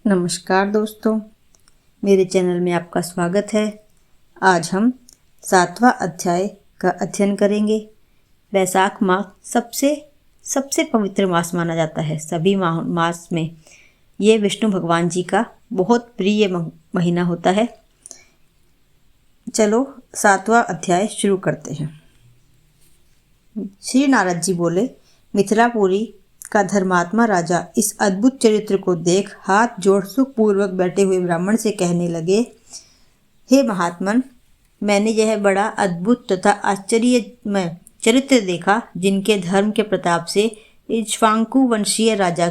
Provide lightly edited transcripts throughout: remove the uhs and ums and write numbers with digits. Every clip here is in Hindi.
नमस्कार दोस्तों, मेरे चैनल में आपका स्वागत है। आज हम 7वां अध्याय का अध्ययन करेंगे। वैशाख माह सबसे पवित्र मास माना जाता है। सभी मास में ये विष्णु भगवान जी का बहुत प्रिय महीना होता है। चलो 7वां अध्याय शुरू करते हैं। श्री नारद जी बोले, मिथिलापुरी का धर्मात्मा राजा इस अद्भुत चरित्र को देख हाथ जोड़ सुखपूर्वक बैठे हुए ब्राह्मण से कहने लगे, हे महात्मन, मैंने यह बड़ा अद्भुत तथा आश्चर्यमय चरित्र देखा, जिनके धर्म के प्रताप से इक्ष्वाकु वंशीय राजा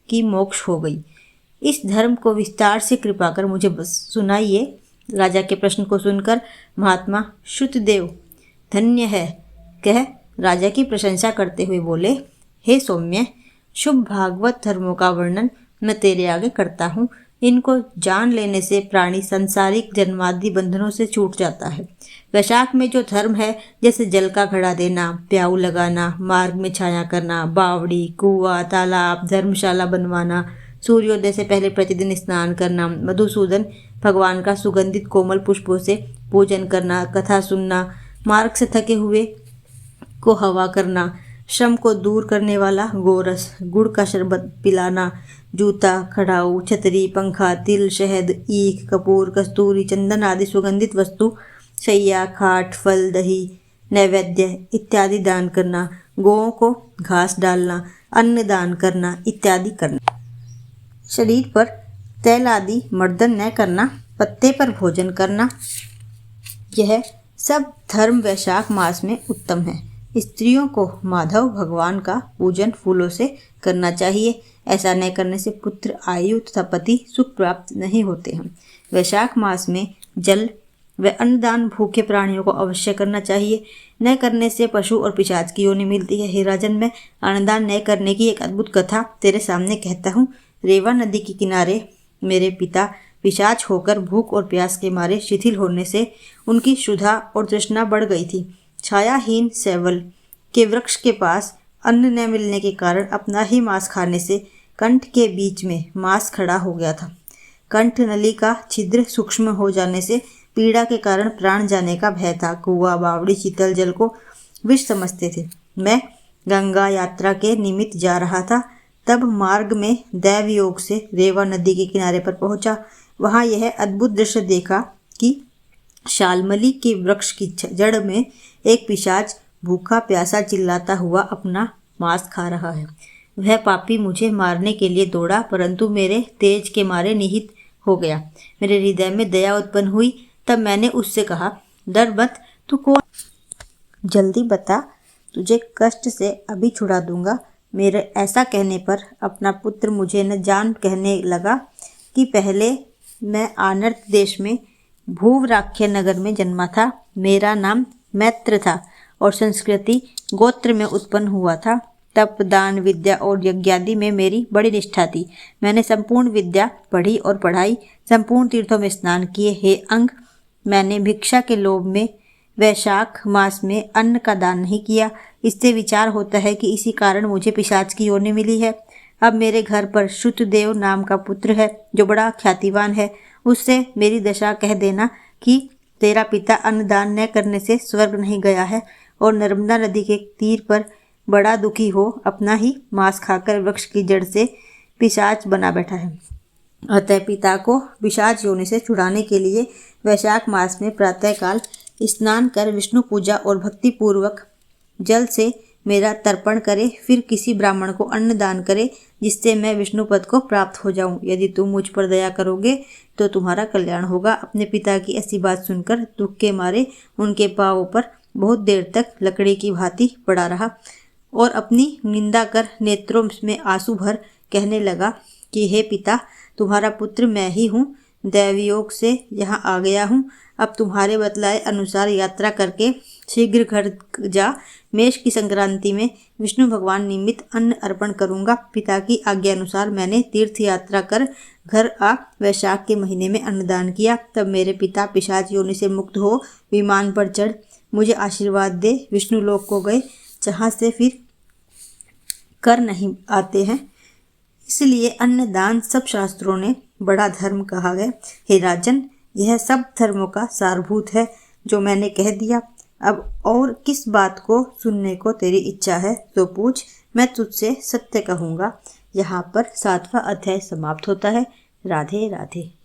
की मोक्ष हो गई। इस धर्म को विस्तार से कृपा कर मुझे सुनाइए। राजा के प्रश्न को सुनकर महात्मा श्रुतदेव धन्य है कह राजा की प्रशंसा करते हुए बोले, हे सौम्य, शुभ भागवत धर्मों का वर्णन मैं तेरे आगे करता हूँ। इनको जान लेने से प्राणी संसारिक जन्मादि बंधनों से छूट जाता है। वैशाख में जो धर्म है, जैसे जल का घड़ा देना, प्याऊ लगाना, मार्ग में छाया करना, बावड़ी, कुआं, तालाब, धर्मशाला बनवाना, सूर्योदय से पहले प्रतिदिन स्नान करना, मधुसूदन भगवान का सुगंधित कोमल पुष्पों से पूजन करना, कथा सुनना, मार्ग से थके हुए को हवा करना, श्रम को दूर करने वाला गोरस, गुड़ का शरबत पिलाना, जूता, खड़ाऊ, छतरी, पंखा, तिल, शहद, ईख, कपूर, कस्तूरी, चंदन आदि सुगंधित वस्तु, शैया, खाट, फल, दही, नैवेद्य इत्यादि दान करना, गौओं को घास डालना, अन्न दान करना इत्यादि करना, शरीर पर तैल आदि मर्दन न करना, पत्ते पर भोजन करना, यह सब धर्म वैशाख मास में उत्तम है। स्त्रियों को माधव भगवान का पूजन फूलों से करना चाहिए। ऐसा न करने से पुत्र, आयु तथा पति सुख प्राप्त नहीं होते हैं। वैशाख मास में जल व अन्नदान भूखे प्राणियों को अवश्य करना चाहिए। न करने से पशु और पिशाच की योनि मिलती है। हे राजन, मैं अन्नदान न करने की एक अद्भुत कथा तेरे सामने कहता हूँ। रेवा नदी के किनारे मेरे पिता पिशाच होकर भूख और प्यास के मारे शिथिल होने से उनकी क्षुधा और तृष्णा बढ़ गई थी। छायाहीन सेवल के वृक्ष के पास अन्न न मिलने के कारण अपना ही मांस खाने से कंठ के बीच में मांस खड़ा हो गया था। कंठ नली का छिद्र सूक्ष्म हो जाने से पीड़ा के कारण प्राण जाने का भय था। कुआं, बावड़ी, शीतल जल को विष समझते थे। मैं गंगा यात्रा के निमित्त जा रहा था, तब मार्ग में दैव योग से रेवा नदी के किनारे पर पहुंचा। वहां यह अद्भुत दृश्य देखा कि शालमली के वृक्ष की जड़ में एक पिशाच भूखा प्यासा चिल्लाता हुआ अपना मांस खा रहा है। वह पापी मुझे मारने के लिए दौड़ा, परंतु मेरे तेज के मारे निहित हो गया। मेरे हृदय में दया उत्पन्न हुई। तब मैंने उससे कहा, डर मत, तू कौन? जल्दी बता, तुझे कष्ट से अभी छुड़ा दूंगा। मेरे ऐसा कहने पर अपना पुत्र मुझे न जान कहने लगा कि पहले मैं आनर्त देश में भूवराख्य नगर में जन्मा था। मेरा नाम मैत्र था और संस्कृति गोत्र में उत्पन्न हुआ था। तप, दान, विद्या और यज्ञादि में मेरी बड़ी निष्ठा थी। मैंने संपूर्ण विद्या पढ़ी और पढ़ाई, संपूर्ण तीर्थों में स्नान किए। हे अंग, मैंने भिक्षा के लोभ में वैशाख मास में अन्न का दान नहीं किया। इससे विचार होता है कि इसी कारण मुझे पिशाच की योनि मिली है। अब मेरे घर पर श्रुतदेव नाम का पुत्र है, जो बड़ा ख्यातिवान है। उससे मेरी दशा कह देना कि तेरा पिता अन्नदान न करने से स्वर्ग नहीं गया है और नर्मदा नदी के तीर पर बड़ा दुखी हो अपना ही मांस खाकर वृक्ष की जड़ से पिशाच बना बैठा है। अतः पिता को पिशाच योनि से छुड़ाने के लिए वैशाख मास में प्रातःकाल स्नान कर विष्णु पूजा और भक्ति पूर्वक जल से मेरा तर्पण करे, फिर किसी ब्राह्मण को अन्न दान करे, जिससे मैं विष्णु पद को प्राप्त हो जाऊं। यदि तुम मुझ पर दया करोगे तो तुम्हारा कल्याण होगा। अपने पिता की ऐसी बात सुनकर दुख के मारे उनके पांवों पर बहुत देर तक लकड़ी की भांति पड़ा रहा और अपनी निंदा कर नेत्रों में आंसू भर कहने लगा कि हे पिता, तुम्हारा पुत्र मैं ही हूँ। दैवयोग से यहाँ आ गया हूँ। अब तुम्हारे बतलाए अनुसार यात्रा करके शीघ्र घर जा। मेष की संक्रांति में विष्णु भगवान निमित्त अन्न अर्पण करूंगा। पिता की आज्ञा अनुसार मैंने तीर्थ यात्रा कर घर आ वैशाख के महीने में अन्नदान किया। तब मेरे पिता पिशाच योनि से मुक्त हो विमान पर चढ़ मुझे आशीर्वाद दे विष्णु लोक को गए, जहाँ से फिर कर नहीं आते हैं। इसलिए अन्नदान सब शास्त्रों ने बड़ा धर्म कहा है। हे राजन, यह सब धर्मों का सारभूत है जो मैंने कह दिया। अब और किस बात को सुनने को तेरी इच्छा है तो पूछ, मैं तुझसे सत्य कहूँगा। यहाँ पर 7वां अध्याय समाप्त होता है। राधे राधे।